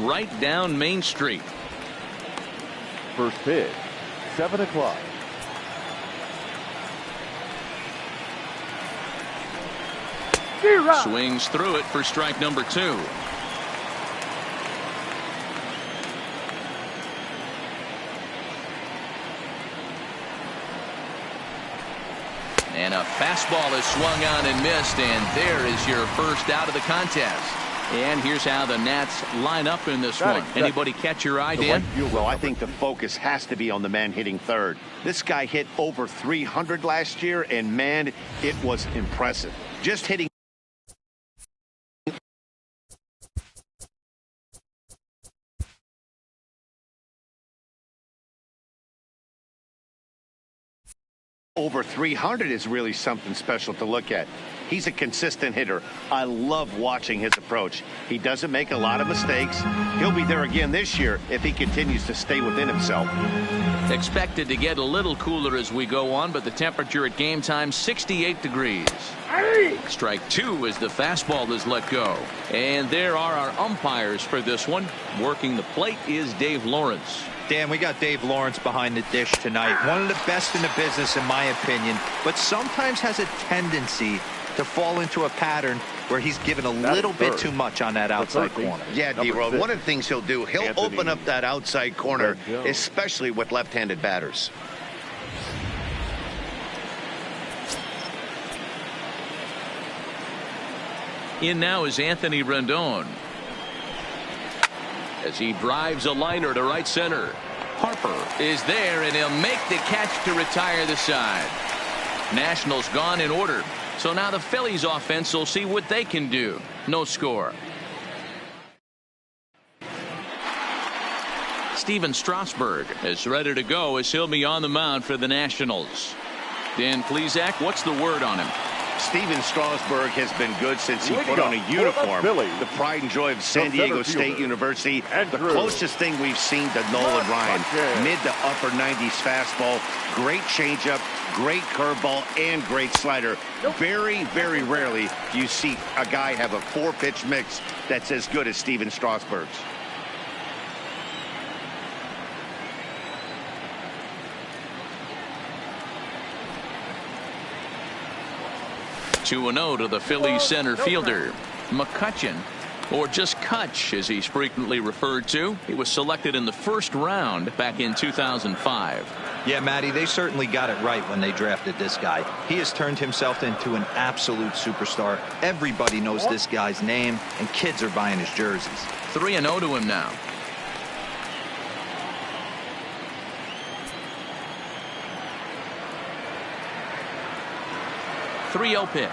right down Main Street. First pitch, 7 o'clock. Swings through it for strike number 2. And a fastball is swung on and missed, and there is your first out of the contest. And here's how the Nats line up in this one. Anybody catch your eye, Dan? Well, I think the focus has to be on the man hitting third. This guy hit over 300 last year, and man, it was impressive. Just hitting over 300 is really something special to look at. He's a consistent hitter. I love watching his approach. He doesn't make a lot of mistakes. He'll be there again this year if he continues to stay within himself. Expected to get a little cooler as we go on, but the temperature at game time 68 degrees. Strike 2 as the fastball is let go. And there are our umpires for this one. Working the plate is Dave Lawrence. Dan, we got Dave Lawrence behind the dish tonight. One of the best in the business, in my opinion, but sometimes has a tendency to fall into a pattern where he's given a little bit too much on that outside corner. Yeah, D-Road, one of the things he'll do, he'll open up that outside corner, especially with left-handed batters. In now is Anthony Rendon, as he drives a liner to right center. Harper is there, and he'll make the catch to retire the side. Nationals gone in order. So now the Phillies offense will see what they can do. No score. Steven Strasburg is ready to go as he'll be on the mound for the Nationals. Dan Plesac, what's the word on him? Steven Strasburg has been good since he put on a uniform. The pride and joy of San Diego State University. The closest thing we've seen to Nolan Ryan. Mid to upper 90s fastball. Great changeup, great curveball, and great slider. Very, very rarely do you see a guy have a 4-pitch mix that's as good as Steven Strasburg's. 2-0 to the Phillies center fielder, Mccutchen, or just Kutch as he's frequently referred to. He was selected in the first round back in 2005. Yeah, Matty, they certainly got it right when they drafted this guy. He has turned himself into an absolute superstar. Everybody knows this guy's name, and kids are buying his jerseys. 3-0 to him now. .3-0 pitch.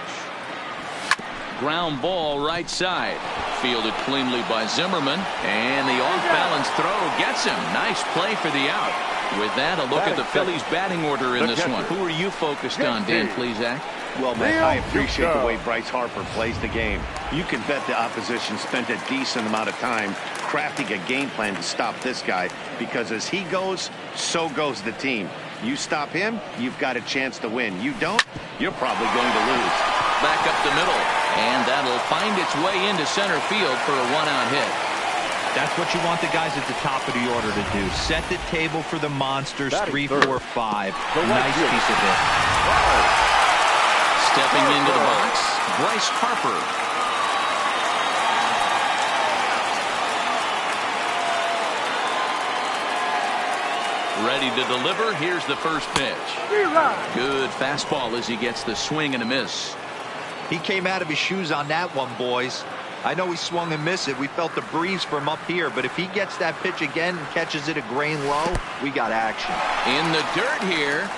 Ground ball right side. Fielded cleanly by Zimmerman. And the off-balance throw gets him. Nice play for the out. With that, a look at the Phillies batting order in this one. Who are you focused on, Dan Plesac? Well, man, I appreciate the way Bryce Harper plays the game. You can bet the opposition spent a decent amount of time crafting a game plan to stop this guy, because as he goes, so goes the team. You stop him, you've got a chance to win. You don't, you're probably going to lose. Back up the middle, and that'll find its way into center field for a one-out hit. That's what you want the guys at the top of the order to do. Set the table for the monsters. 3, 4, 5. Nice piece of it. Stepping into the box, Bryce Harper. Ready to deliver. Here's the first pitch. Good fastball as he gets the swing and a miss. He came out of his shoes on that one, boys. I know he swung and missed it. We felt the breeze from up here, but if he gets that pitch again and catches it a grain low, we got action. In the dirt here.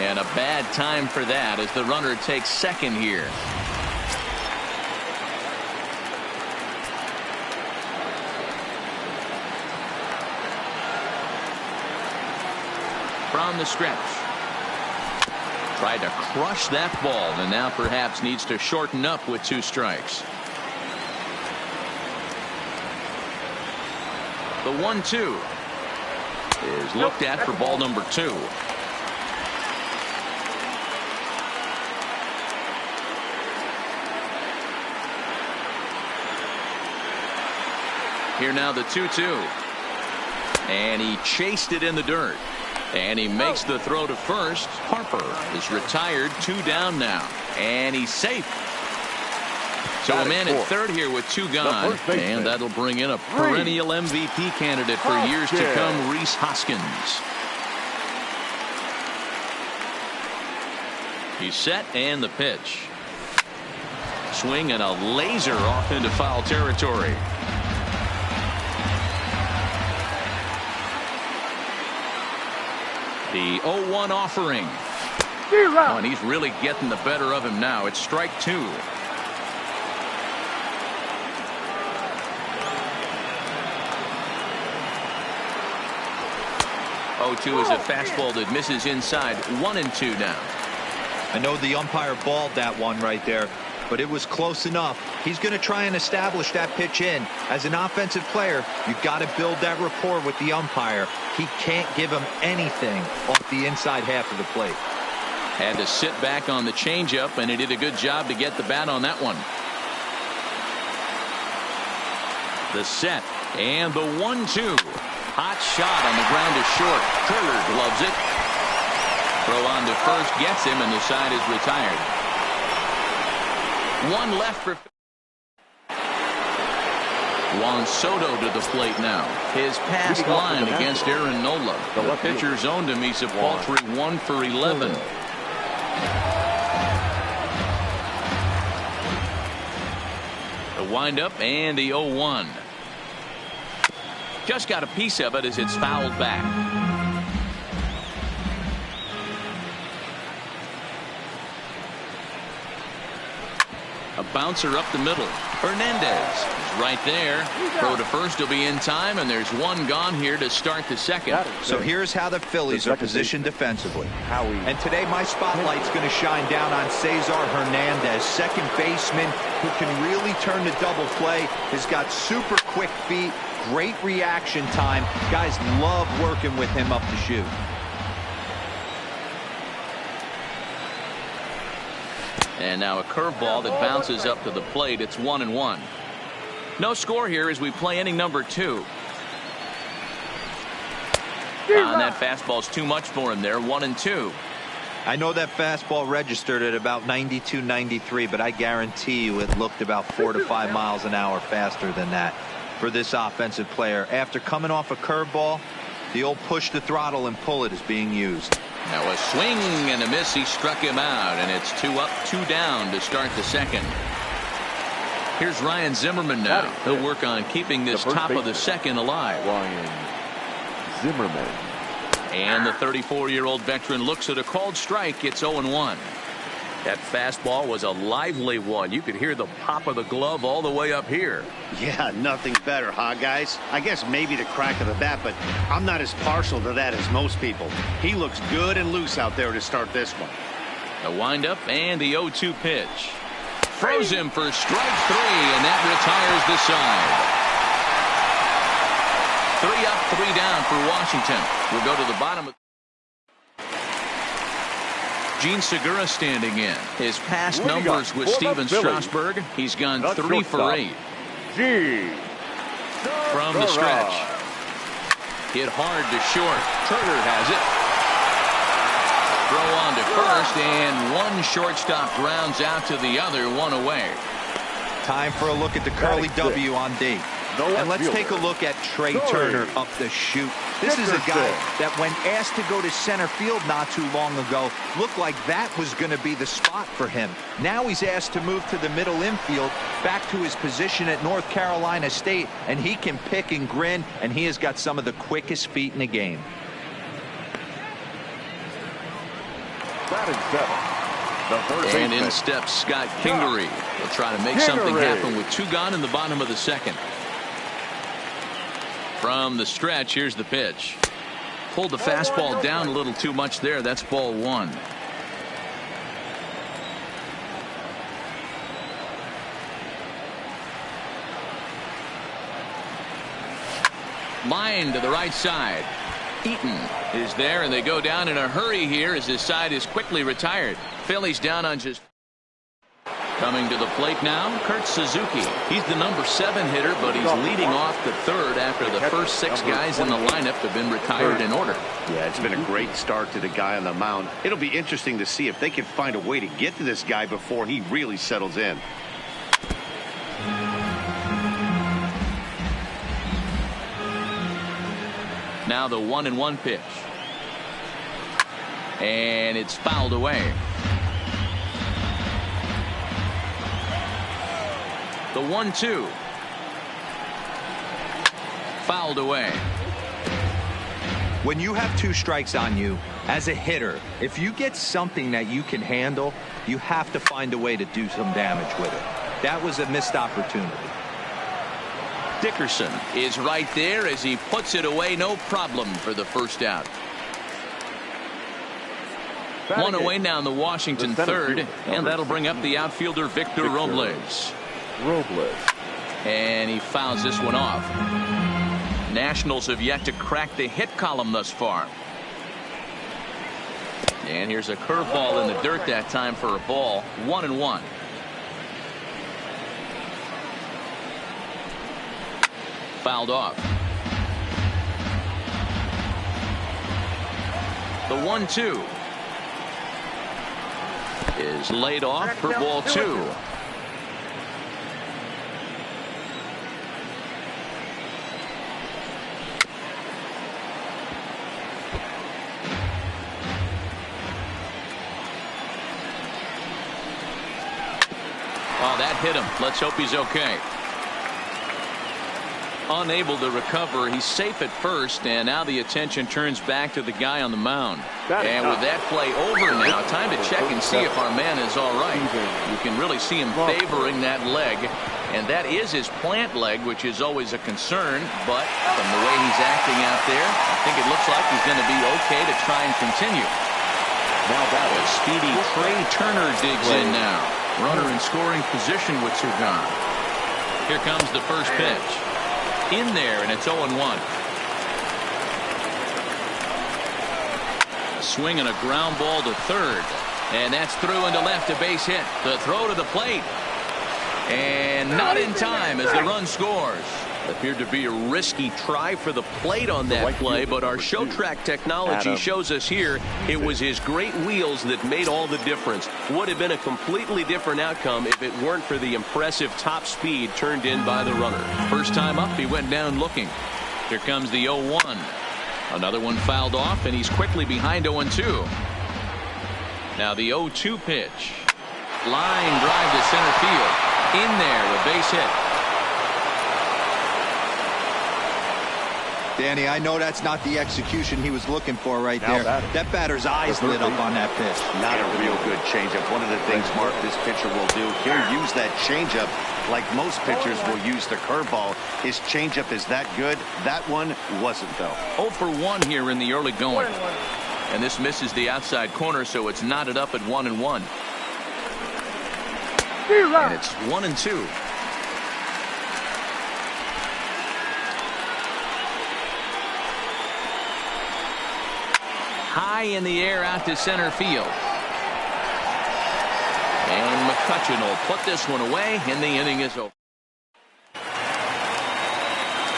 And a bad time for that as the runner takes second here. From the stretch. Tried to crush that ball, and now perhaps needs to shorten up with 2 strikes. The 1-2 is looked at for ball number 2. Here now the 2-2. And he chased it in the dirt. And he makes the throw to first. Harper is retired. 2 down now. And he's safe. So a man at third here with 2 gone. And that'll bring in a perennial MVP candidate for years to come, Rhys Hoskins. He's set and the pitch. Swing and a laser off into foul territory. The 0-1 offering. Oh, and he's really getting the better of him now. It's strike 2. 0-2 is a fastball that misses inside. 1-2 now. I know the umpire balled that one right there, but it was close enough. He's going to try and establish that pitch in. As an offensive player, you've got to build that rapport with the umpire. He can't give him anything off the inside half of the plate. Had to sit back on the changeup, and he did a good job to get the bat on that one. The set and the 1-2. Hot shot on the ground is short. Turner gloves it. Throw on to first gets him, and the side is retired. 1 left for Juan Soto to the plate now. His past line against Aaron Nola. The pitcher's owned him. He's a paltry 1 for 11. The windup and the 0-1. Just got a piece of it as it's fouled back. A bouncer up the middle. Hernandez is right there. Throw to first will be in time, and there's 1 gone here to start the second. So here's how the Phillies are positioned defensively. And today my spotlight's going to shine down on Cesar Hernandez, second baseman who can really turn the double play. Has got super quick feet, great reaction time. Guys love working with him up the chute. And now a curveball that bounces up to the plate. It's 1-1. No score here as we play inning number 2. And that fastball's too much for him there. 1-2. I know that fastball registered at about 92, 93, but I guarantee you it looked about 4 to 5 miles an hour faster than that for this offensive player. After coming off a curveball, the old push the throttle and pull it is being used. Now a swing and a miss. He struck him out, and it's 2 up, 2 down to start the second. Here's Ryan Zimmerman now. He'll work on keeping this top of the second alive. Ryan Zimmerman. And the 34-year-old veteran looks at a called strike. It's 0-1. That fastball was a lively one. You could hear the pop of the glove all the way up here. Yeah, nothing better, huh, guys? I guess maybe the crack of the bat, but I'm not as partial to that as most people. He looks good and loose out there to start this one. The windup and the 0-2 pitch. Throws him for strike 3, and that retires the side. 3 up, 3 down for Washington. We'll go to the bottom of Gene Segura standing in. His past numbers with Steven Strasburg, he's gone 3 for 8. From the stretch. Hit hard to short. Turner has it. Throw on to first, and 1 shortstop grounds out to the other, 1 away. Time for a look at the curly W on D. And let's take a look at Trey Turner up the chute. This is a guy that when asked to go to center field not too long ago, looked like that was going to be the spot for him. Now he's asked to move to the middle infield, back to his position at North Carolina State, and he can pick and grin, and he has got some of the quickest feet in the game. And in steps Scott Kingery. He'll try to make something happen with 2 gone in the bottom of the second. From the stretch, here's the pitch. Pulled the fastball down a little too much there. That's ball 1. Line to the right side. Eaton is there, and they go down in a hurry here as his side is quickly retired. Phillies down on just Coming to the plate now, Kurt Suzuki. He's the number 7 hitter, but he's leading off the third after the first 6 guys in the lineup have been retired in order. Yeah, it's been a great start to the guy on the mound. It'll be interesting to see if they can find a way to get to this guy before he really settles in. Now the 1-1 pitch. And it's fouled away. The 1-2. Fouled away. When you have 2 strikes on you, as a hitter, if you get something that you can handle, you have to find a way to do some damage with it. That was a missed opportunity. Dickerson is right there as he puts it away, no problem for the first out. 1 away now in the Washington third, and that'll bring up the outfielder Victor Robles. And he fouls this one off. Nationals have yet to crack the hit column thus far. And here's a curveball in the dirt that time for a ball. 1-1. Fouled off. The 1-2 is laid off for ball 2. Oh, that hit him. Let's hope he's okay. Unable to recover. He's safe at first, and now the attention turns back to the guy on the mound. And with that play over now, time to check and see if our man is all right. You can really see him favoring that leg, and that is his plant leg, which is always a concern. But from the way he's acting out there, I think it looks like he's going to be okay to try and continue. Now that was speedy Trey Turner digs in now. Runner in scoring position with 2 gone. Here comes the first pitch. In there, and it's 0-1. A swing and a ground ball to third, and that's through into left, a base hit. The throw to the plate, and not in time as the run scores. Appeared to be a risky try for the plate on that play, but our show track technology shows us here it was his great wheels that made all the difference. Would have been a completely different outcome if it weren't for the impressive top speed turned in by the runner. First time up, he went down looking. Here comes the 0-1. Another one fouled off, and he's quickly behind 0-2. Now the 0-2 pitch. Line drive to center field. In there, a base hit. Danny, I know that's not the execution he was looking for right there. That batter's eyes lit up on that pitch. Not a real good changeup. One of the things, Mark, this pitcher will do, he'll use that changeup like most pitchers will use the curveball. His changeup is that good. That one wasn't, though. 0 for 1 here in the early going. And this misses the outside corner, so it's knotted up at 1-1. And it's 1-2. High in the air out to center field. And Mccutchen will put this one away, and the inning is over.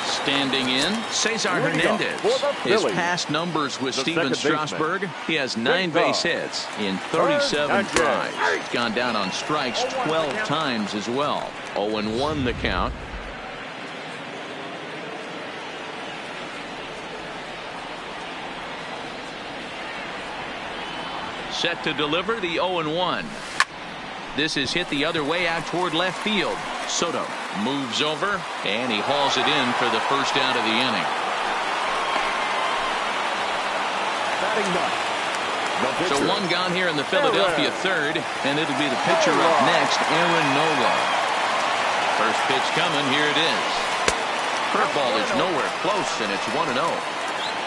Standing in, Cesar Hernandez. His past numbers with Steven Strasburg. He has 9 base hits in 37 tries. He's gone down on strikes 12 times as well. 0-1 the count. Set to deliver the 0-1. This is hit the other way out toward left field. Soto moves over, and he hauls it in for the first out of the inning. So 1 gone here in the Philadelphia third, and it'll be the pitcher up next, Aaron Nola. First pitch coming, here it is. Curveball is nowhere close, and it's 1-0.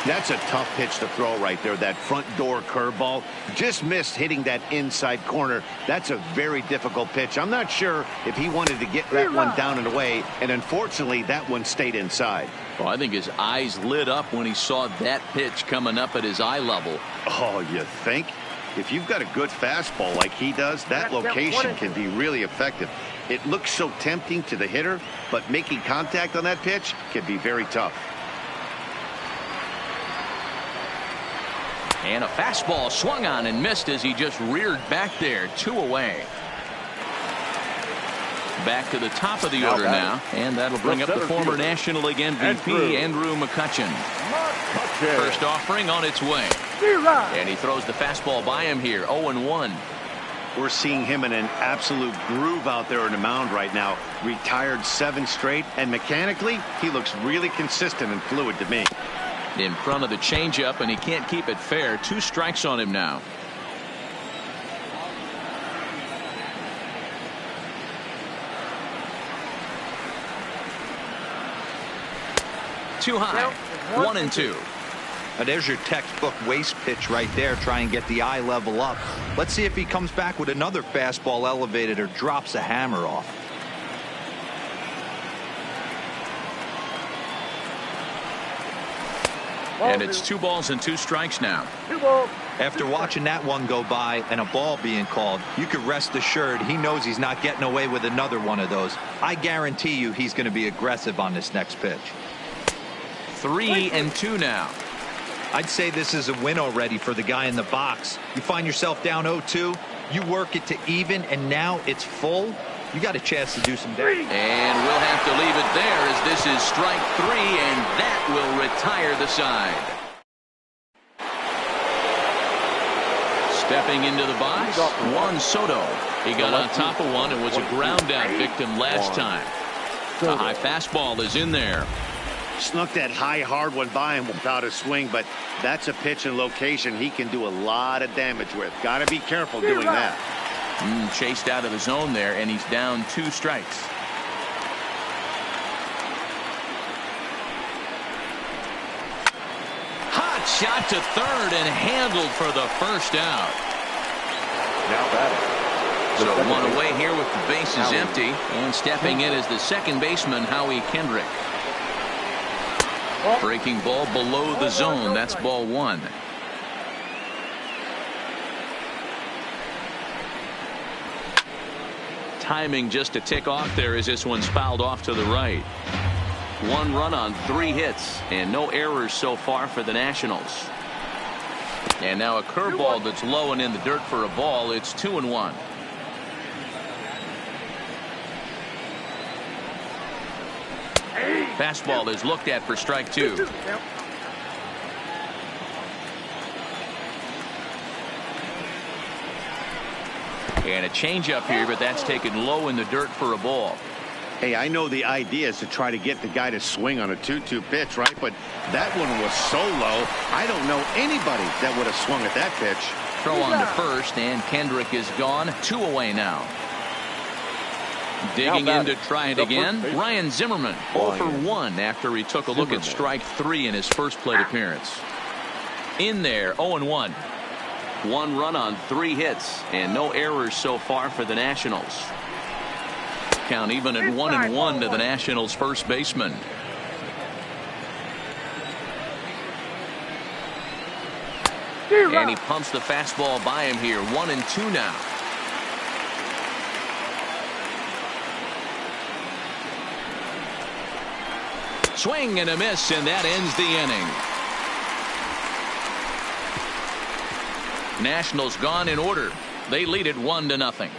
That's a tough pitch to throw right there. That front door curveball just missed hitting that inside corner. That's a very difficult pitch. I'm not sure if he wanted to get that one down and away, and unfortunately that one stayed inside. Well, I think his eyes lit up when he saw that pitch coming up at his eye level. Oh, you think? If you've got a good fastball like he does, that location can be really effective. It looks so tempting to the hitter, but making contact on that pitch can be very tough. And a fastball swung on and missed as he just reared back there. 2 away. Back to the top of the order now, and that'll bring up the former National League MVP, Andrew McCutchen. First offering on its way. And he throws the fastball by him here, 0-1. We're seeing him in an absolute groove out there on the mound right now. Retired 7 straight, and mechanically, he looks really consistent and fluid to me. In front of the changeup, and he can't keep it fair. 2 strikes on him now. Too high. 1-2. Now there's your textbook waste pitch right there. Try and get the eye level up. Let's see if he comes back with another fastball elevated or drops a hammer off. And it's 2 balls and 2 strikes now. After watching that one go by and a ball being called, you could rest assured he knows he's not getting away with another one of those. I guarantee you he's going to be aggressive on this next pitch. 3-2 now. I'd say this is a win already for the guy in the box. You find yourself down 0-2, you work it to even, and now it's full. You got a chance to do some damage. And we'll have to leave it there as this is strike 3, and that will retire the side. Stepping into the box, Juan Soto. He got on top of one and was a ground out victim last time. The high fastball is in there. Snuck that high hard one by him without a swing, but that's a pitch and location he can do a lot of damage with. Got to be careful doing that. Chased out of the zone there, and he's down 2 strikes. Hot shot to third and handled for the first out. Now batting. So 1 away here with the bases empty, and stepping in is the second baseman, Howie Kendrick. Breaking ball below the zone. That's ball 1. Timing just a tick off there as this one's fouled off to the right. 1 run on 3 hits and no errors so far for the Nationals. And now a curveball that's low and in the dirt for a ball. It's 2-1. Fastball is looked at for strike 2. And a changeup here, but that's taken low in the dirt for a ball. Hey, I know the idea is to try to get the guy to swing on a 2-2 pitch, right? But that one was so low, I don't know anybody that would have swung at that pitch. Throw on to first, and Kendrick is gone. 2 away now. Digging in to try it again, Ryan Zimmerman, 0 for 1 after he took a look at strike 3 in his first plate appearance. In there, 0-1. 1 run on 3 hits, and no errors so far for the Nationals. Count even at 1-1 to the Nationals' first baseman. And he pumps the fastball by him here. 1-2 now. Swing and a miss, and that ends the inning. Nationals gone in order. They lead it 1-0.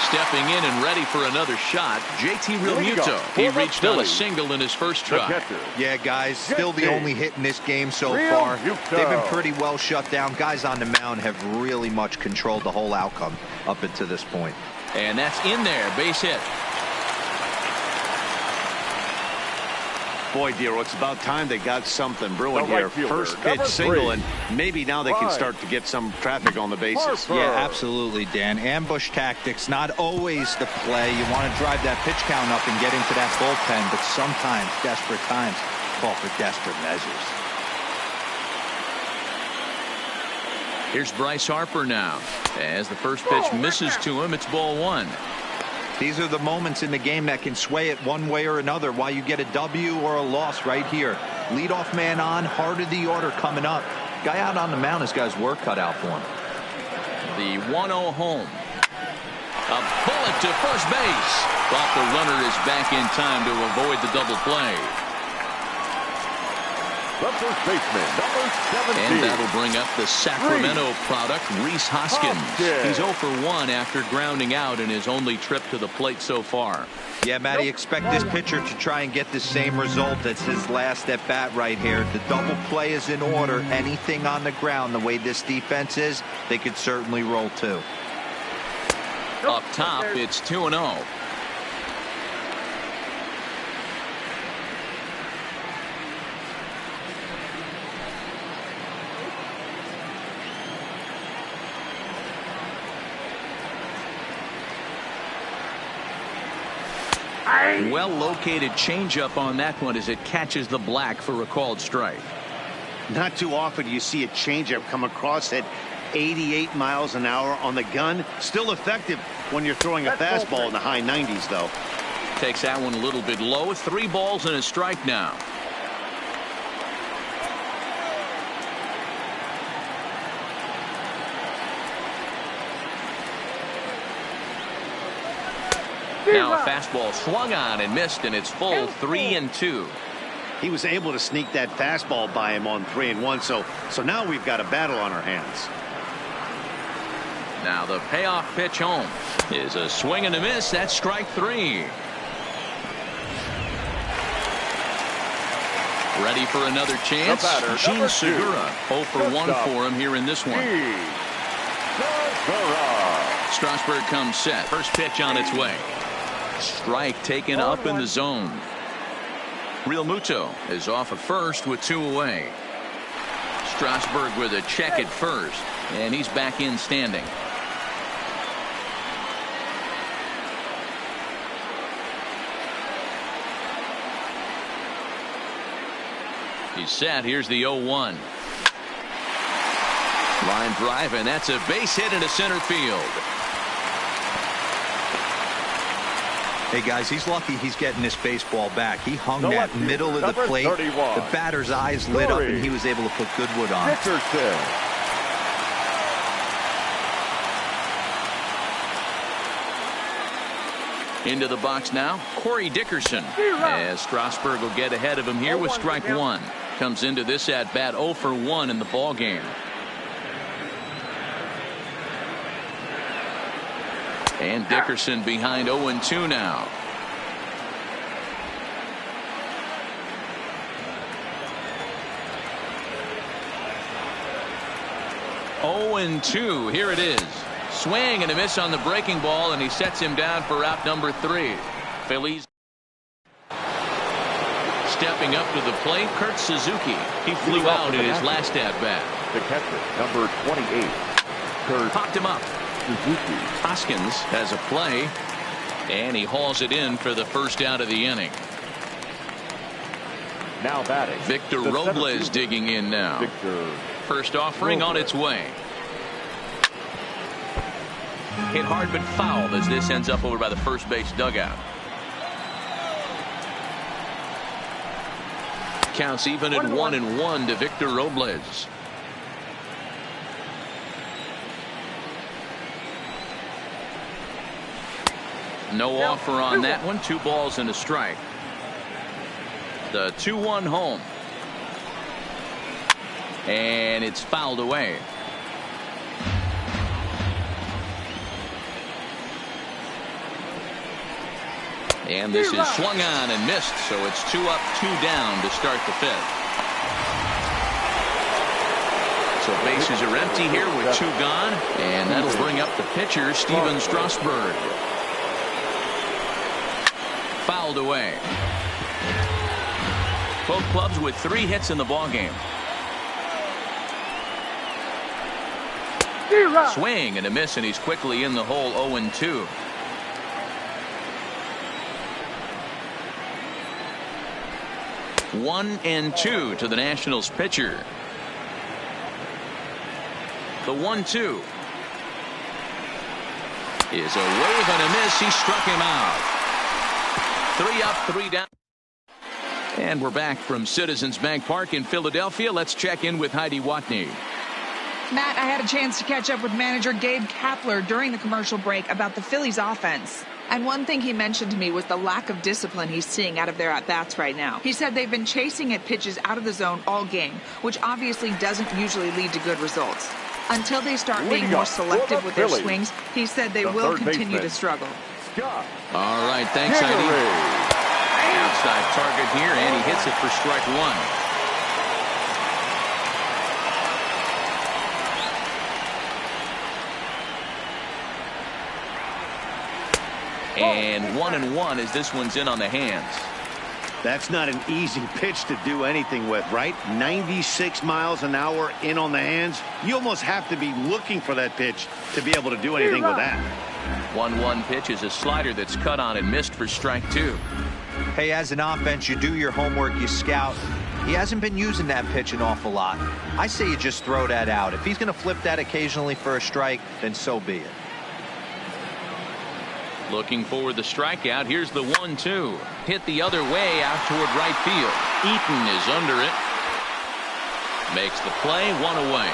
Stepping in and ready for another shot, JT Realmuto. He reached on a single in his first try. Yeah, guys, still the only hit in this game so far. They've been pretty well shut down. Guys on the mound have really much controlled the whole outcome up until this point. And that's in there, base hit. Boy, Dero, it's about time they got something brewing here. First pitch single, and maybe now they can start to get some traffic on the bases. Yeah, absolutely, Dan. Ambush tactics, not always the play. You want to drive that pitch count up and get into that bullpen, but sometimes desperate times call for desperate measures. Here's Bryce Harper now. As the first pitch misses to him, it's ball 1. These are the moments in the game that can sway it one way or another, why you get a W or a loss right here. Leadoff man on, heart of the order coming up. Guy out on the mound has got his work cut out for him. The 1-0 home. A bullet to first base. But the runner is back in time to avoid the double play. The first baseman, number 17. And that'll bring up the Sacramento product, Rhys Hoskins. He's 0 for 1 after grounding out in his only trip to the plate so far. Yeah, Matty, expect this pitcher to try and get the same result as his last at bat right here. The double play is in order. Anything on the ground, the way this defense is, they could certainly roll too. Up top, it's 2-0. Well-located changeup on that one as it catches the black for a called strike. Not too often do you see a changeup come across at 88 miles an hour on the gun. Still effective when you're throwing a fastball in the high 90s, though. Takes that one a little bit low. 3 balls and a strike now. Now a fastball swung on and missed, and it's full 3-2. He was able to sneak that fastball by him on 3-1, so now we've got a battle on our hands. Now the payoff pitch home is a swing and a miss. That's strike 3. Ready for another chance. Gene Segura 0 for 1 for him here in this one. Strasburg comes set. First pitch on its way. Strike taken up in the zone. Real Muto is off at first with 2 away. Strasburg with a check at first, and he's back in standing. He's set. Here's the 0-1. Line drive, and that's a base hit into center field. Hey, guys, he's lucky he's getting this baseball back. He hung that middle of the plate. 31. The batter's eyes lit up, and he was able to put Goodwood on. Dickerson. Into the box now, Corey Dickerson. As Strasburg will get ahead of him here with strike 1. Comes into this at bat 0 for 1 in the ball game. And Dickerson behind 0-2 now. Here it is. Swing and a miss on the breaking ball, and he sets him down for out number 3. Phillies stepping up to the plate, Kurt Suzuki. He flew out in his last at bat. The catcher, number 28. Kurt Popped him up. Suzuki. Hoskins has a play, and he hauls it in for the first out of the inning. Now batting. Victor Robles digging in now. Victor First offering on its way. Hit hard but fouled as this ends up over by the first base dugout. Counts even at 1-1 to Victor Robles. No offer on that one. 2 balls and a strike. The 2-1 home. And it's fouled away. And this is swung on and missed, so it's 2 up, 2 down to start the 5th. So bases are empty here with 2 gone, and that'll bring up the pitcher, Steven Strasburg. Fouled away. Both clubs with 3 hits in the ballgame. Swing and a miss, and he's quickly in the hole. 0-2. One and 2 to the Nationals pitcher. The 1-2. is a wave and a miss. He struck him out. 3 up, 3 down. And we're back from Citizens Bank Park in Philadelphia. Let's check in with Heidi Watney. Matt, I had a chance to catch up with manager Gabe Kapler during the commercial break about the Phillies offense. And one thing he mentioned to me was the lack of discipline he's seeing out of their at-bats right now. He said they've been chasing at pitches out of the zone all game, which obviously doesn't usually lead to good results. Until they start being more selective with their swings, he said they will continue to struggle. All right, thanks, Heidi. Outside target here, and he hits it for strike 1. And 1-1 as this one's in on the hands. That's not an easy pitch to do anything with, right? 96 miles an hour in on the hands. You almost have to be looking for that pitch to be able to do anything with that. 1-1 pitch is a slider that's cut on and missed for strike 2. Hey, as an offense, you do your homework, you scout. He hasn't been using that pitch an awful lot. I say you just throw that out. If he's going to flip that occasionally for a strike, then so be it. Looking for the strikeout. Here's the 1-2. Hit the other way out toward right field. Eaton is under it. Makes the play, 1 away.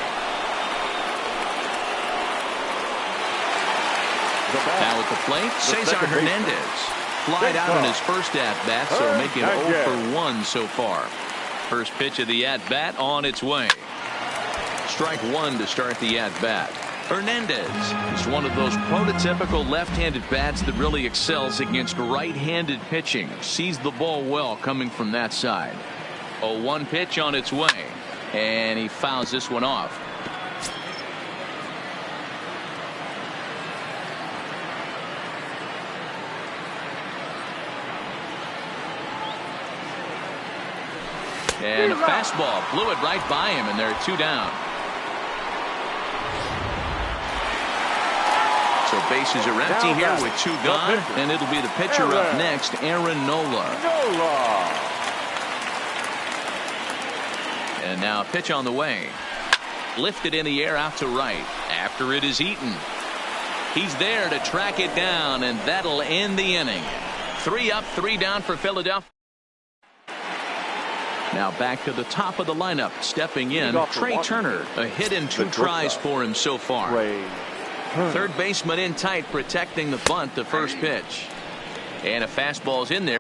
Now at the plate, Cesar Hernandez. Flied out on his first at-bat, so making 0 for 1 so far. First pitch of the at-bat on its way. Strike 1 to start the at-bat. Hernandez is one of those prototypical left-handed bats that really excels against right-handed pitching. Sees the ball well coming from that side. 0-1 pitch on its way, and he fouls this one off. And a fastball blew it right by him, and they're 2 down. So bases are empty here with 2 gone, and it'll be the pitcher up next, Aaron Nola. And now a pitch on the way. Lifted in the air out to right. After it is Eaton. He's there to track it down, and that'll end the inning. 3 up, 3 down for Philadelphia. Now back to the top of the lineup. Stepping in, Trey Turner. A hit and 2 tries for him so far. Third baseman in tight, protecting the bunt, the first pitch. And a fastball's in there.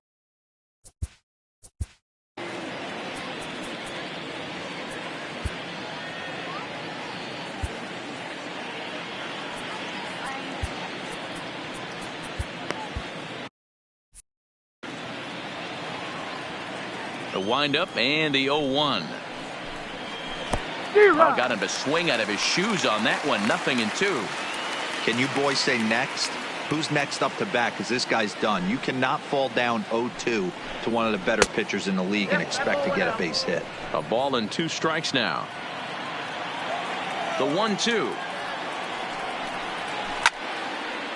The windup and the 0-1. Oh, got him to swing out of his shoes on that one. 0-2. Can you boys say next? Who's next up to bat? Because this guy's done. You cannot fall down 0-2 to one of the better pitchers in the league and expect to get a base hit. A ball and 2 strikes now. The 1-2.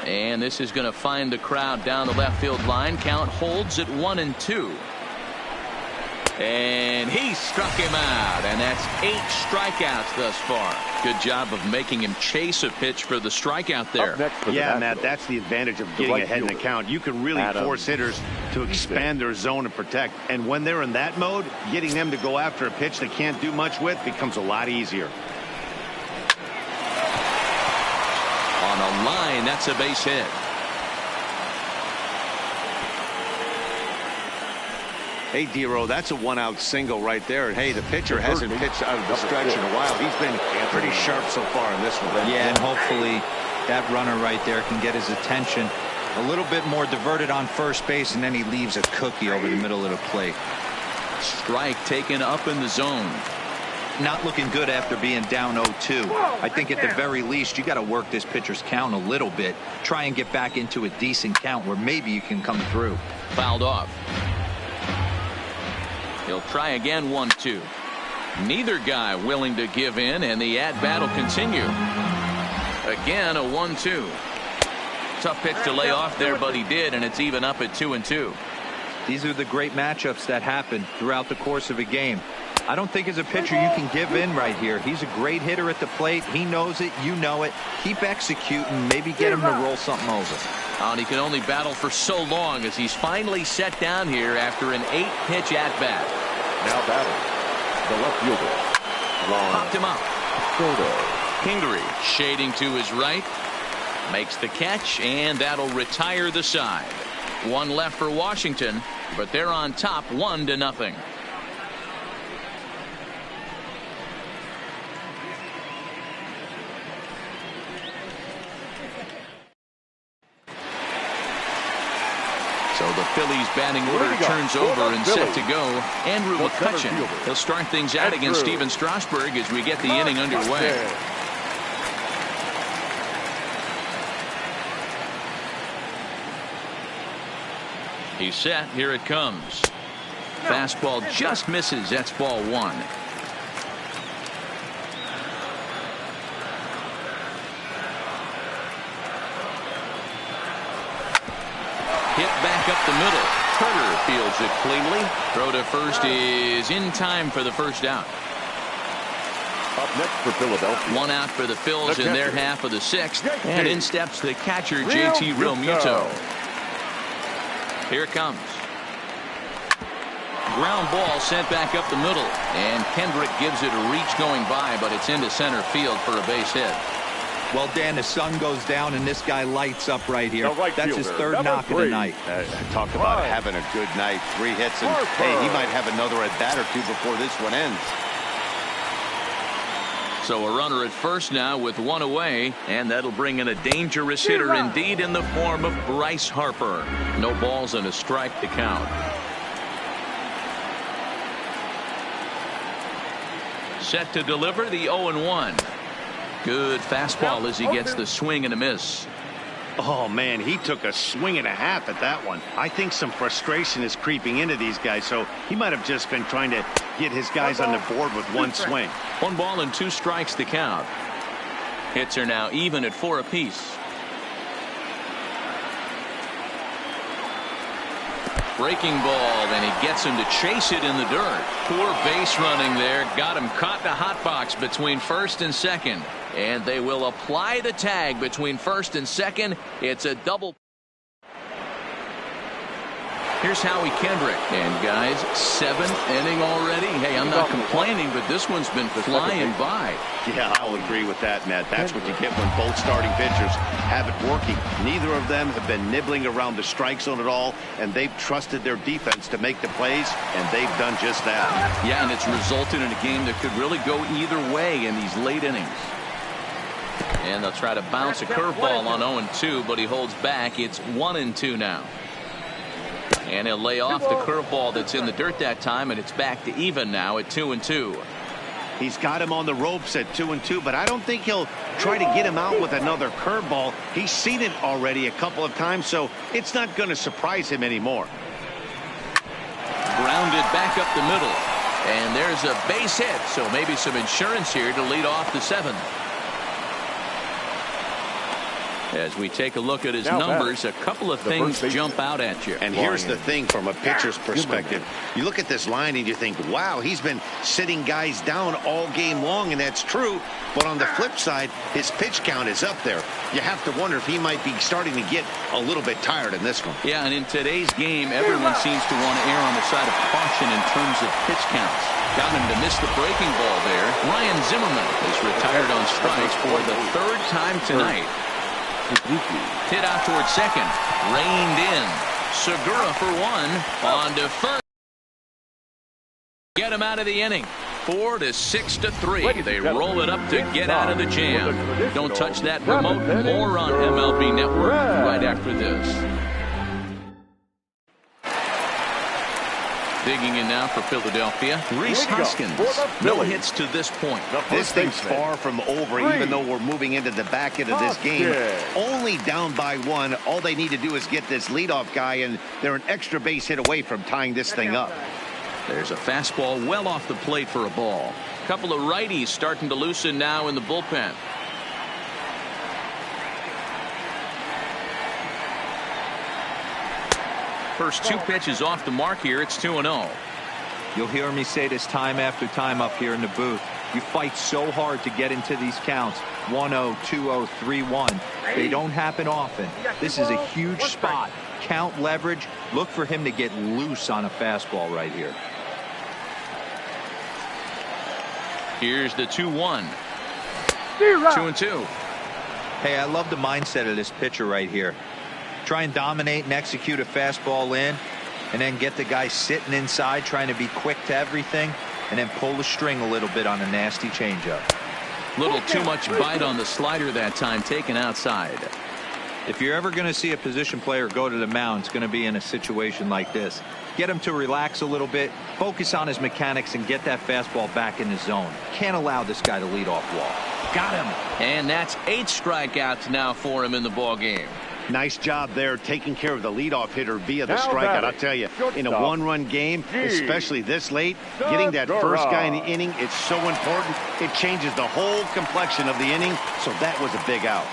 And this is going to find the crowd down the left field line. Count holds at 1-2. And he struck him out, and that's 8 strikeouts thus far. Good job of making him chase a pitch for the strikeout there. Yeah, Matt, that's the advantage of getting ahead in the count. You can really force hitters to expand their zone and protect. And when they're in that mode, getting them to go after a pitch they can't do much with becomes a lot easier. On a line, that's a base hit. Hey, D-Row, that's a 1-out single right there. And hey, the pitcher hasn't pitched out of the stretch in a while. He's been pretty sharp so far in this one. Yeah, and hopefully that runner right there can get his attention. A little bit more diverted on first base, and then he leaves a cookie over the middle of the plate. Strike taken up in the zone. Not looking good after being down 0-2. I think at the very least you got to work this pitcher's count a little bit. Try and get back into a decent count where maybe you can come through. Fouled off. He'll try again. 1-2. Neither guy willing to give in, and the at-bat will continue. Again, a 1-2. Tough pitch to lay off there, but he did, and it's even up at 2-2. These are the great matchups that happen throughout the course of a game. I don't think as a pitcher you can give in right here. He's a great hitter at the plate. He knows it. You know it. Keep executing. Maybe get him to roll something over. And he can only battle for so long as he's finally set down here after an 8-pitch at-bat. Now batting, the left fielder. Popped him up. Soto. Kingery shading to his right. Makes the catch, and that'll retire the side. One left for Washington, but they're on top 1-0. So the Phillies batting order turns over and set to go. Andrew Mccutchen. He'll start things out against Steven Strasburg as we get the inning underway. He's set. Here it comes. Fastball just misses. That's ball 1. Hit back up the middle. Turner fields it cleanly. Throw to first is in time for the first out. Up next for Philadelphia. 1 out for the Phils in their half of the 6th. And in steps the catcher, JT Realmuto. Here it comes. Ground ball sent back up the middle. And Kendrick gives it a reach going by, but it's into center field for a base hit. Well, Dan, the sun goes down and this guy lights up right here. That's his 3rd knock of the night. Talk about having a good night. 3 hits, and hey, he might have another at bat or 2 before this one ends. So a runner at first now with 1 away, and that'll bring in a dangerous hitter indeed in the form of Bryce Harper. No balls and a strike to count. Set to deliver the 0-1. Good fastball as he gets the swing and a miss. Oh, man, he took a swing and a half at that one. I think some frustration is creeping into these guys, so he might have just been trying to get his guys on the board with 1 swing. 1 ball and 2 strikes to count. Hits are now even at 4 apiece. Breaking ball, and he gets him to chase it in the dirt. Poor base running there. Got him caught in a hot box between first and second. And they will apply the tag between first and second. It's a double. Here's Howie Kendrick. And guys, 7th inning already. Hey, I'm not complaining, but this one's been flying by. Yeah, I'll agree with that, Matt. That's what you get when both starting pitchers have it working. Neither of them have been nibbling around the strike zone at all, and they've trusted their defense to make the plays, and they've done just that. Yeah, and it's resulted in a game that could really go either way in these late innings. And they'll try to bounce a curveball on 0-2, but he holds back. It's 1-2 now. And he'll lay off the curveball that's in the dirt that time, and it's back to even now at 2-2. He's got him on the ropes at 2-2, but I don't think he'll try to get him out with another curveball. He's seen it already a couple of times, so it's not going to surprise him anymore. Grounded back up the middle. And there's a base hit, so maybe some insurance here to lead off the 7th. As we take a look at his numbers, a couple of things jump out at you. And here's the thing from a pitcher's perspective. You look at this line and you think, wow, he's been sitting guys down all game long, and that's true. But on the flip side, his pitch count is up there. You have to wonder if he might be starting to get a little bit tired in this one. Yeah, and in today's game, everyone seems to want to err on the side of caution in terms of pitch counts. Got him to miss the breaking ball there. Ryan Zimmerman is retired on strikes for the 3rd time tonight. Hit out towards second. Reined in. Segura for 1. On to first. Get him out of the inning. 4-6-3. They roll it up to get out of the jam. Don't touch that remote. More on MLB Network right after this. Digging in now for Philadelphia, Rhys Hoskins. No hits to this point. This thing's far from over, even though we're moving into the back end of this game. Only down by 1. All they need to do is get this leadoff guy, and they're an extra base hit away from tying this thing up. There's a fastball well off the plate for a ball. A couple of righties starting to loosen now in the bullpen. First 2 pitches off the mark here. It's 2-0. You'll hear me say this time after time up here in the booth. You fight so hard to get into these counts. 1-0, 2-0, 3-1. They don't happen often. This is a huge spot. Count leverage. Look for him to get loose on a fastball right here. Here's the 2-1. 2-2. Hey, I love the mindset of this pitcher right here. Try and dominate and execute a fastball in, and then get the guy sitting inside trying to be quick to everything, and then pull the string a little bit on a nasty changeup. Little too much bite on the slider that time, taken outside. If you're ever going to see a position player go to the mound, it's going to be in a situation like this. Get him to relax a little bit, focus on his mechanics, and get that fastball back in the zone. Can't allow this guy to lead off walk. Got him. And that's 8 strikeouts now for him in the ball game. Nice job there taking care of the leadoff hitter via the strikeout. I'll tell you, in a one-run game, especially this late, getting that first guy in the inning, it's so important. It changes the whole complexion of the inning, so that was a big out.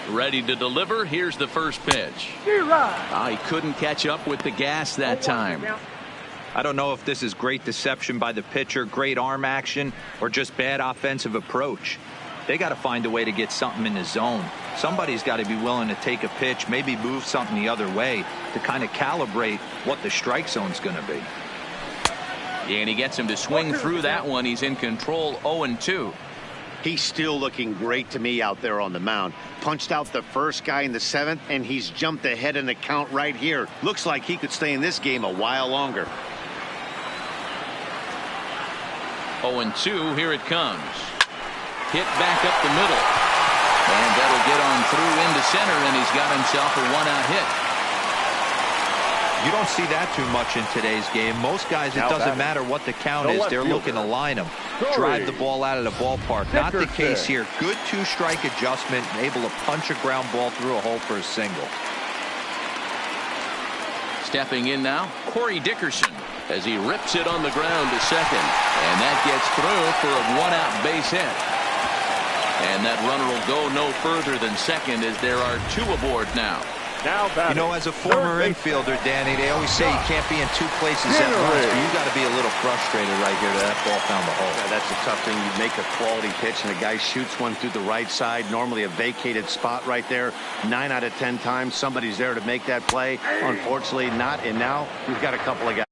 Ready to deliver. Here's the first pitch. He couldn't catch up with the gas that time. I don't know if this is great deception by the pitcher, great arm action, or just bad offensive approach. They got to find a way to get something in the zone. Somebody's got to be willing to take a pitch, maybe move something the other way to kind of calibrate what the strike zone's going to be. And he gets him to swing through that one. He's in control, 0-2. He's still looking great to me out there on the mound. Punched out the first guy in the 7th, and he's jumped ahead in the count right here. Looks like he could stay in this game a while longer. 0-2, here it comes. Hit back up the middle. And that'll get on through into center, and he's got himself a 1-out hit. You don't see that too much in today's game. Most guys, it doesn't matter what the count is. They're looking to line them, drive the ball out of the ballpark. Not the case here. Good 2-strike adjustment, able to punch a ground ball through a hole for a single. Stepping in now, Corey Dickerson, as he rips it on the ground to second. And that gets through for a 1-out base hit. And that runner will go no further than second, as there are 2 aboard now. You know, as a former infielder, Danny, they always say you can't be in 2 places at once, but you got to be a little frustrated right here that ball found the hole. Yeah, that's a tough thing. You make a quality pitch, and the guy shoots one through the right side, normally a vacated spot right there. 9 out of 10 times, somebody's there to make that play. Unfortunately, not, and now we've got a couple of guys.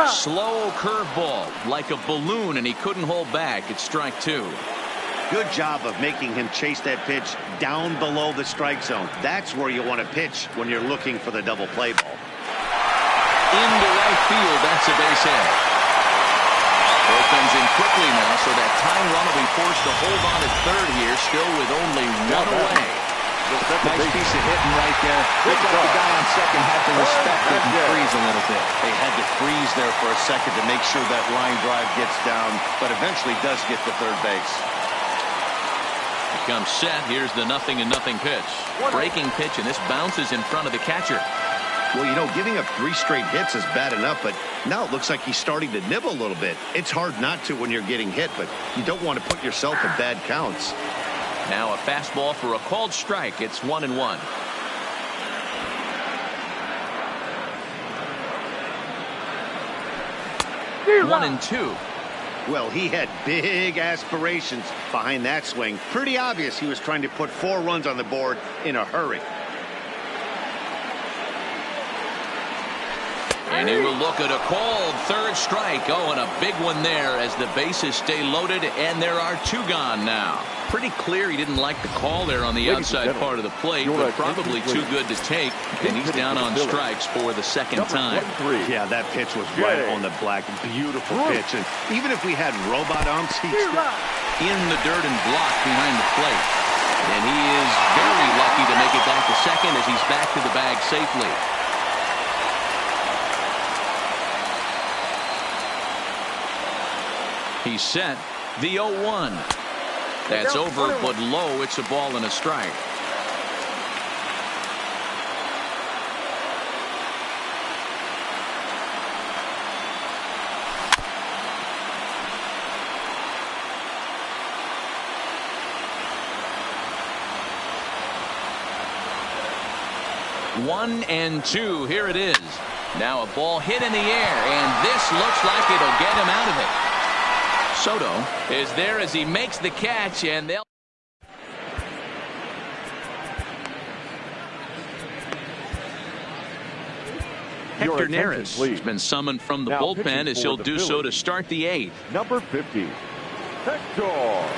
Slow curveball, like a balloon, and he couldn't hold back. It's strike 2. Good job of making him chase that pitch down below the strike zone. That's where you want to pitch when you're looking for the double play ball. Into right field, that's a base hit. Ball comes in quickly now, so that tying run will be forced to hold on at third here, still with only 1 away. Nice piece of hitting right there. Looks like the guy on second had to respect it and freeze a little bit. They had to freeze there for a second to make sure that line drive gets down, but eventually does get to third base. Comes set. Here's the 0-0 pitch. Breaking pitch, and this bounces in front of the catcher. Well, you know, giving up 3 straight hits is bad enough, but now it looks like he's starting to nibble a little bit. It's hard not to when you're getting hit, but you don't want to put yourself in bad counts. Now a fastball for a called strike. It's 1-1. One and 2. Well, he had big aspirations behind that swing. Pretty obvious he was trying to put 4 runs on the board in a hurry. And he will look at a called third strike. Oh, and a big one there as the bases stay loaded, and there are 2 gone now. Pretty clear he didn't like the call there on the outside part of the plate, but probably too good to take, and he's down on strikes for the second time. Yeah, that pitch was right on the black. Beautiful pitch. And even if we had robot umps, he's in the dirt and blocked behind the plate. And he is very lucky to make it back to second as he's back to the bag safely. He's set. The 0-1. That's over, but low. It's a ball and a strike. One and two. Here it is. Now a ball hit in the air, and this looks like it'll get him out of it. Soto is there as he makes the catch, and they'll. Hector Neris has been summoned from the bullpen as he'll do so to start the eighth. Number 50.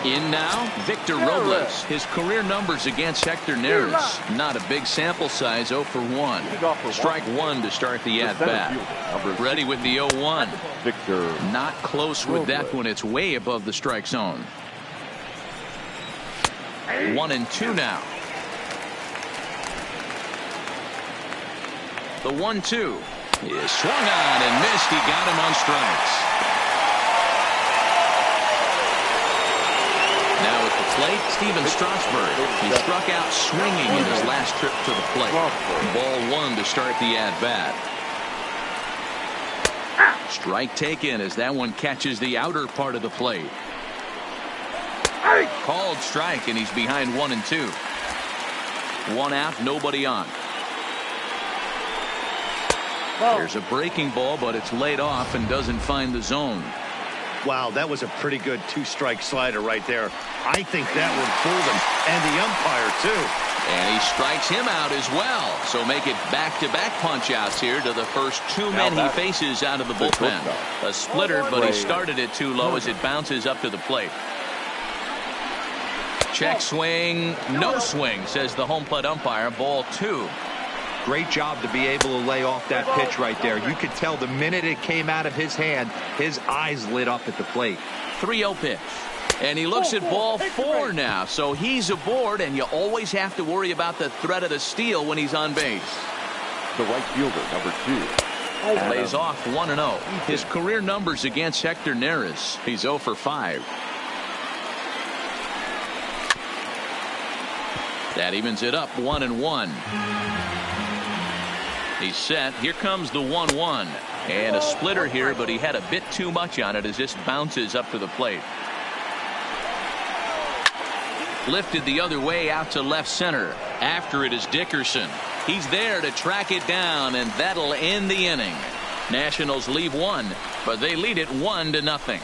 In now, Victor Robles. His career numbers against Hector Neris. Not a big sample size, 0 for 1. Strike one to start the at-bat. Ready with the 0-1. Victor. Not close with that one. It's way above the strike zone. 1 and 2 now. The 1-2 is swung on and missed. He got him on strikes. Now at the plate, Steven Strasburg. He struck out swinging in his last trip to the plate. Ball one to start the at-bat. Strike taken as that one catches the outer part of the plate. Called strike, and he's behind 1 and 2. 1 out, nobody on. There's a breaking ball, but it's laid off and doesn't find the zone. Wow, that was a pretty good 2-strike slider right there. I think that one fooled him, and the umpire too. And he strikes him out as well. So make it back-to-back punch-outs here to the first 2 men he faces out of the bullpen. A splitter, but he started it too low as it bounces up to the plate. Check swing, no swing, says the home plate umpire. Ball 2. Great job to be able to lay off that pitch right there. You could tell the minute it came out of his hand, his eyes lit up at the plate. 3-0 pitch. And he looks at ball 4 now. So he's aboard, and you always have to worry about the threat of the steal when he's on base. The right fielder, number 2. Lays off 1-0. His career numbers against Hector Neris. He's 0 for 5. That evens it up 1-1. He's set. Here comes the 1-1. And a splitter here, but he had a bit too much on it as this bounces up to the plate. Lifted the other way out to left center. After it is Dickerson. He's there to track it down, and that'll end the inning. Nationals leave 1, but they lead it 1-0.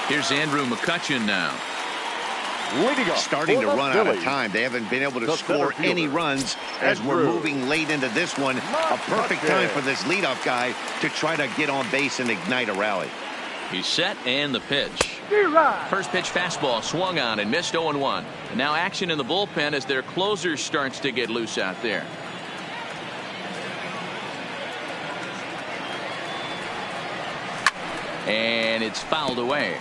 Here's Andrew McCutchen now. Starting to run out of time. They haven't been able to score any runs as we're moving late into this one. A perfect time for this leadoff guy to try to get on base and ignite a rally. He's set, and the pitch. First pitch fastball swung on and missed 0-1. Now action in the bullpen as their closer starts to get loose out there. And it's fouled away.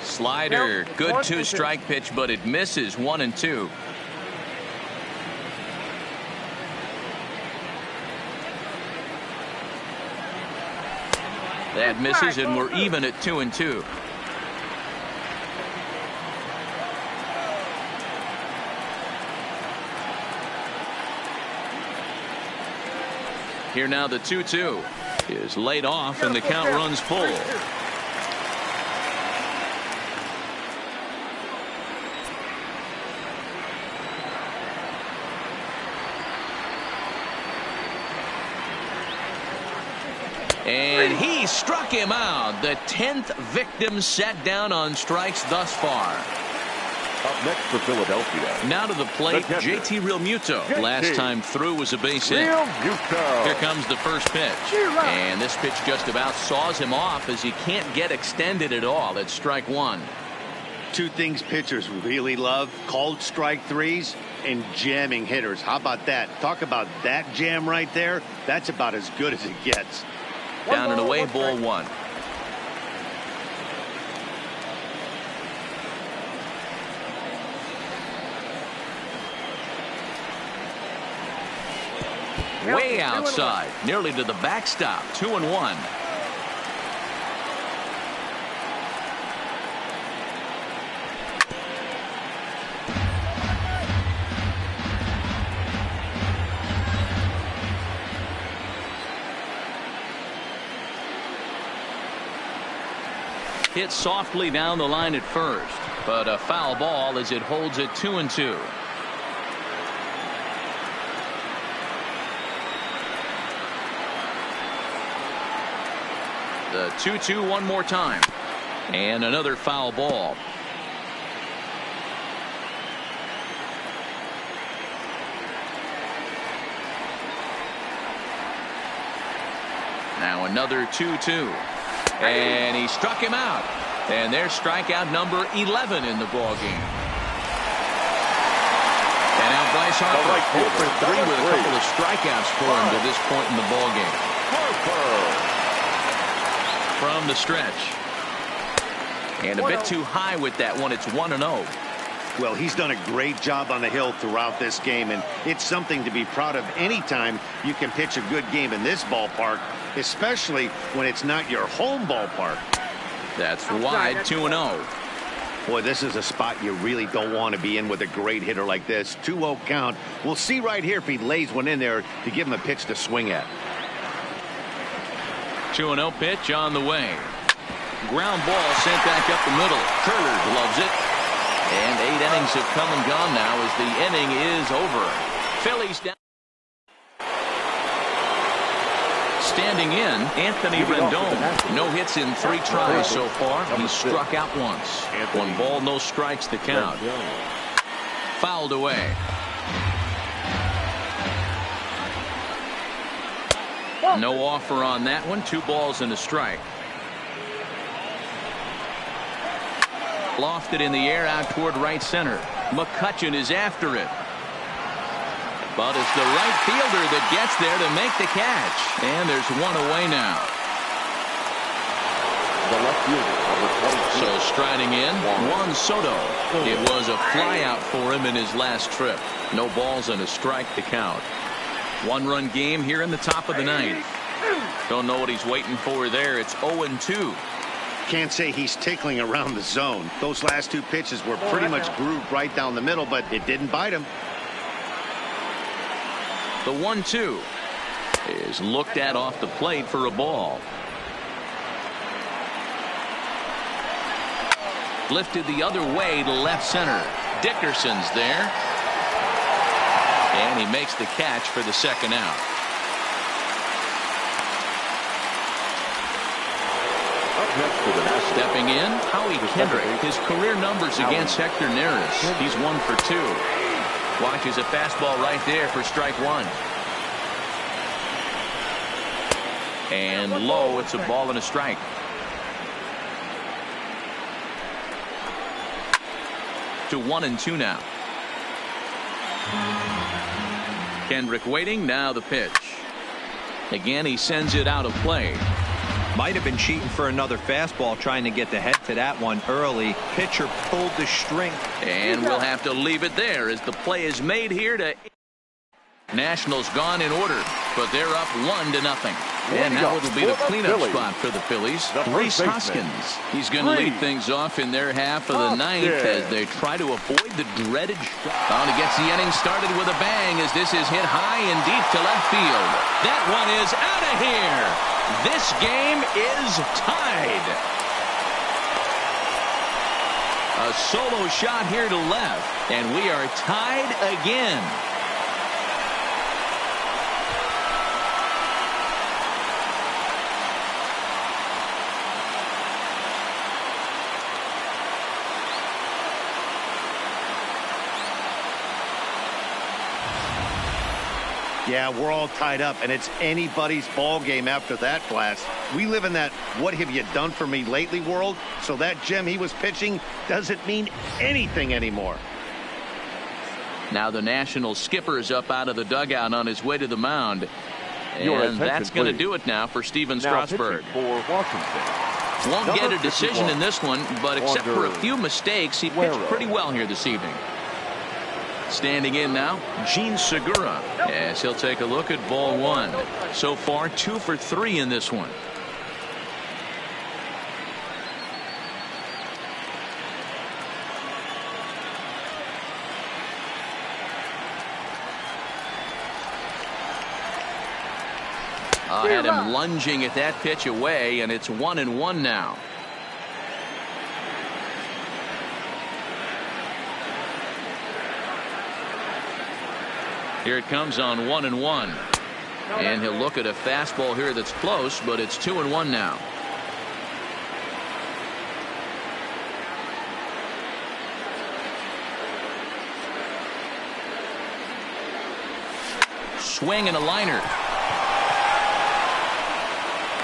Slider, good 2-strike pitch, but it misses. 1-2. That misses, and we're even at 2-2. Here now the 2-2 is laid off, and the count runs full. And he struck him out. The 10th victim set down on strikes thus far. Up next for Philadelphia. Now to the plate, JT Realmuto. Last time through was a base hit. Here comes the first pitch. And this pitch just about saws him off as he can't get extended at all. It's strike 1. 2 things pitchers really love: called strike 3s and jamming hitters. How about that? Talk about that jam right there. That's about as good as it gets. Down and away, ball 1. Way outside, nearly to the backstop. 2-1. Hit softly down the line at first, but a foul ball as it holds it 2-2. The 2-2 one more time, and another foul ball. Now another 2-2. And he struck him out. And there's strikeout number 11 in the ball game. And now Bryce Harper, 0 for 3 with a couple of strikeouts for him to this point in the ball game. From the stretch. And a bit too high with that one. It's 1-0. Well, he's done a great job on the hill throughout this game, and it's something to be proud of anytime you can pitch a good game in this ballpark, especially when it's not your home ballpark. That's wide, 2-0. Boy, this is a spot you really don't want to be in with a great hitter like this. 2-0 count. We'll see right here if he lays one in there to give him a pitch to swing at. 2-0 pitch on the way. Ground ball sent back up the middle. Turner loves it. And 8 innings have come and gone now as the inning is over. Phillies down. Standing in, Anthony Rendon. No hits in 3 tries so far. He struck out once. 1 ball, no strikes the count. Fouled away. No offer on that one. 2 balls and a strike. Lofted in the air out toward right center. Mccutchen is after it. But it's the right fielder that gets there to make the catch. And there's 1 away now. The left fielder, so striding in, Juan Soto. It was a flyout for him in his last trip. No balls and a strike to count. 1-run game here in the top of the 9th. Don't know what he's waiting for there. It's 0-2. Can't say he's tickling around the zone. Those last 2 pitches were pretty much grooved right down the middle, but it didn't bite him. The 1-2 is looked at off the plate for a ball. Lifted the other way to left center. Dickerson's there. And he makes the catch for the 2nd out. Stepping in, Howie Kendrick. His career numbers against Hector Neris. He's 1 for 2. Watches a fastball right there for strike 1. And low, it's a ball and a strike. To 1-2 now. Kendrick waiting, now the pitch. Again, he sends it out of play. Might have been cheating for another fastball, trying to get the head to that one early. Pitcher pulled the string. And we'll have to leave it there as the play is made here to. Nationals gone in order, but they're up 1-0. And now it'll be the cleanup spot for the Phillies. Rhys Hoskins. He's going to lead things off in their half of the 9th as they try to avoid the dreaded. Oh, he gets the inning started with a bang as this is hit high and deep to left field. That one is out of here. This game is tied. A solo shot here to left, and we are tied again. Yeah, we're all tied up, and it's anybody's ball game after that blast. We live in that what have you done for me lately world, so that gem he was pitching doesn't mean anything anymore. Now the National skipper is up out of the dugout on his way to the mound. And that's going to do it now for Steven Strasburg. For Washington. Won't get a decision in this one, but except for a few mistakes, he pitched pretty well here this evening. Standing in now, Gene Segura, as he'll take a look at ball one. So far, 2 for 3 in this one. Had him lunging at that pitch away, and it's 1-1 now. Here it comes on 1-1. And he'll look at a fastball here that's close, but it's 2-1 now. Swing and a liner.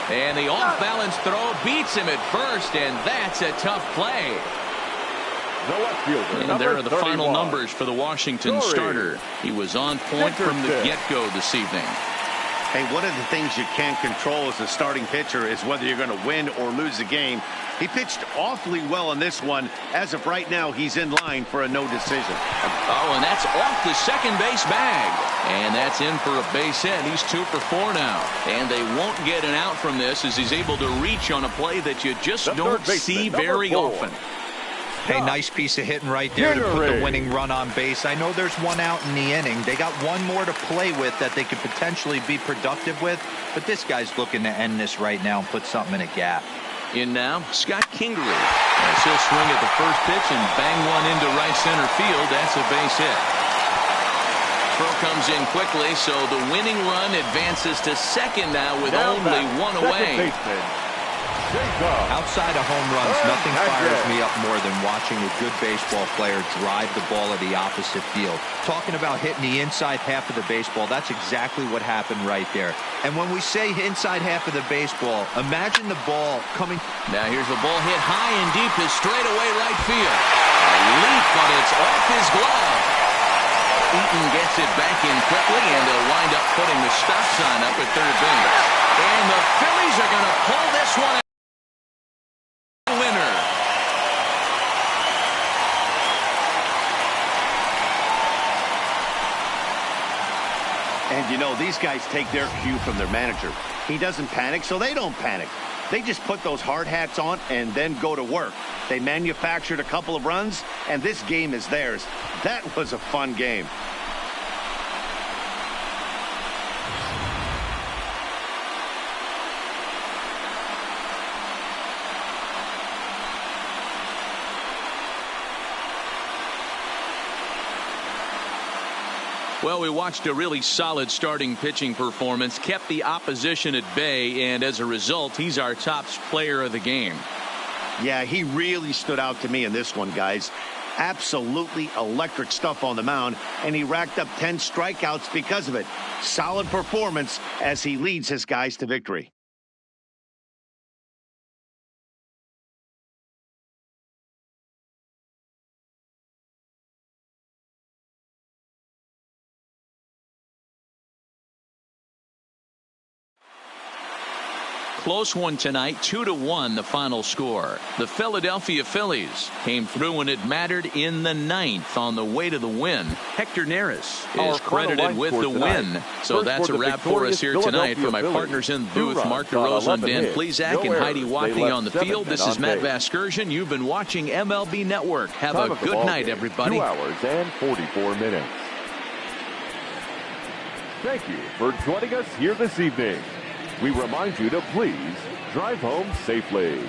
And the off-balance throw beats him at first, and that's a tough play. The left fielder, and there are the 31. final numbers for the Washington starter. He was on point from the get-go this evening. Hey, one of the things you can't control as a starting pitcher is whether you're going to win or lose the game. He pitched awfully well in this one. As of right now, he's in line for a no decision. Oh, and that's off the second base bag. And that's in for a base hit. He's 2 for 4 now. And they won't get an out from this as he's able to reach on a play that you just don't see very often. Hey, nice piece of hitting right there to put the winning run on base. I know there's 1 out in the inning. They got 1 more to play with that they could potentially be productive with. But this guy's looking to end this right now and put something in a gap. In now, Scott Kingery. As he'll swing at the first pitch and bang one into right center field. That's a base hit. Throw comes in quickly, so the winning run advances to second now with only 1 away. Outside of home runs, nothing fires me up more than watching a good baseball player drive the ball at the opposite field. Talking about hitting the inside half of the baseball, that's exactly what happened right there. And when we say inside half of the baseball, imagine the ball coming. Now here's the ball hit high and deep to straightaway right field. A leap, but it's off his glove. Eaton gets it back in quickly, and they'll wind up putting the stop sign up at third base. And the Phillies are going to pull this one out. Winner. And you know, these guys take their cue from their manager. He doesn't panic, so they don't panic. They just put those hard hats on and then go to work. They manufactured a couple of runs, and this game is theirs. That was a fun game. Well, we watched a really solid starting pitching performance, kept the opposition at bay, and as a result, he's our top player of the game. Yeah, he really stood out to me in this one, guys. Absolutely electric stuff on the mound, and he racked up 10 strikeouts because of it. Solid performance as he leads his guys to victory. Close one tonight, 2-1 the final score. The Philadelphia Phillies came through when it mattered in the 9th on the way to the win. Hector Neris is credited with the win. So that's a wrap for us here tonight. For my partners in the booth, Mark DeRosa and Dan Plesac and Heidi Watney on the field, this is Matt Vasgersian. You've been watching MLB Network. Have a good night, everybody. 2 hours and 44 minutes. Thank you for joining us here this evening. We remind you to please drive home safely.